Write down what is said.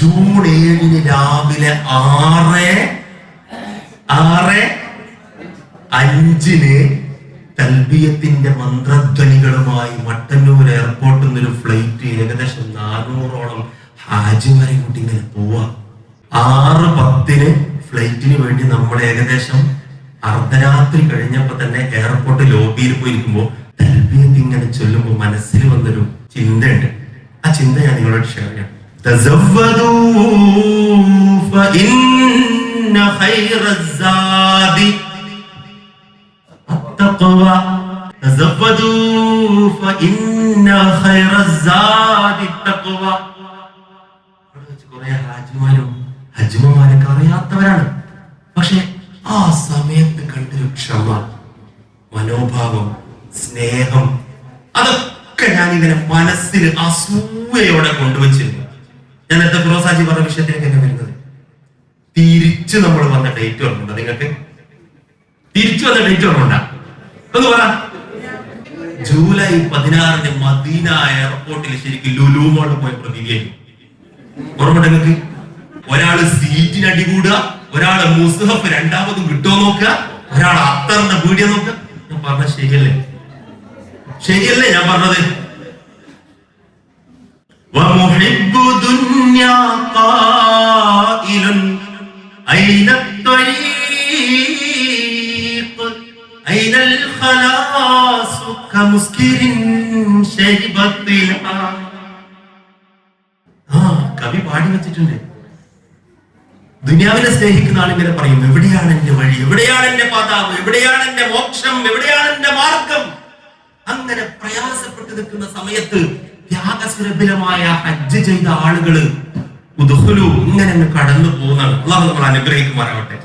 June 7 രാവിലെ 6:05 തൽബിയത്തിന്റെ മന്ത്രധ്വനികളുമായി മട്ടന്നൂർ എയർപോർട്ടിൽ നിന്നൊരു ഫ്ലൈറ്റ് ഏകദേശം 400ഓളം ഹാജിമാരെ കൂട്ടി ഇങ്ങനെ പോവാ. 6:10 ഫ്ലൈറ്റിന് വേണ്ടി നമ്മൾ ഏകദേശം അർദ്ധരാത്രി കഴിഞ്ഞപ്പോ തന്നെ എയർപോർട്ട് ലോബിയിൽ പോയിരിക്കുമ്പോ തൽബിയത്ത് ഇങ്ങനെ ചൊല്ലുമ്പോ മനസ്സിൽ വന്നൊരു ചിന്തയുണ്ട്. ആ ചിന്ത ഞാൻ നിങ്ങളോട് ഷെയർ ചെയ്യാം. തസവ്വദൂ ഫഇന്ന ഖൈറസ്സാദി അത്തഖ്വ. തസവ്വദൂ ഫഇന്ന ഖൈറസ്സാദി അത്തഖ്വ. കുറെ ഹാജിമാരും ഹജ്ജുമാരൊക്കെ അറിയാത്തവരാണ്. പക്ഷെ ആ സമയത്ത് കണ്ടൊരു ക്ഷമ, മനോഭാവം, സ്നേഹം, അതൊക്കെ ഞാനിങ്ങനെ മനസ്സിൽ അസൂയയോടെ കൊണ്ടുവച്ചിരുന്നു. ഞാൻ നേരത്തെ ഫിറോസാജി പറഞ്ഞ വിഷയത്തിലേക്ക് തന്നെ വരുന്നത്. തിരിച്ചു നമ്മൾ വന്ന ഡേറ്റ് ഓർമ്മയുണ്ടോ നിങ്ങൾക്ക്? തിരിച്ചു വന്ന ഡേറ്റ് ഓർമ്മയുണ്ടോ? ഒന്ന് പറ. ജൂലൈ 16 മദീന എയർപോർട്ടിൽ ശരിക്കും ലുലു മോളിൽ പോയ പ്രതികരിക്കും. ഓർമ്മയുണ്ടോ നിങ്ങൾക്ക്? ഒരാള് സീറ്റിന് അടികൂടുക, ഒരാള് മുസ്ഹഫ് രണ്ടാമതും കിട്ടുമോ നോക്കുക, ഒരാൾ അത്തറിന്റെ വീഡിയോ നോക്കുക. ഞാൻ പറഞ്ഞ ശരിയല്ലേ? ശരിയല്ലേ ഞാൻ പറഞ്ഞത്? ومحب دنيا قائل أين الطريق أين الخلاص كمسكر شرب الطلحة. കവി പാടി വെച്ചിട്ടുണ്ട്. ദുനിയാവിനെ സ്നേഹിക്കുന്ന ആളിങ്ങനെ പറയും, എവിടെയാണ് എന്റെ വഴി, എവിടെയാണ് എന്റെ പാതാവ്, എവിടെയാണ് എന്റെ മോക്ഷം, എവിടെയാണ് എന്റെ മാർഗം. അങ്ങനെ പ്രയാസപ്പെട്ട് നിൽക്കുന്ന സമയത്ത് ത്യാഗസുരഭിലമായ ഹജ്ജ് ചെയ്ത ആളുകള് ഇങ്ങനെ കടന്നു പോകുന്നതാണ്. അള്ളാഹു നമ്മൾ അനുഗ്രഹിക്കുമാറാവട്ടെ.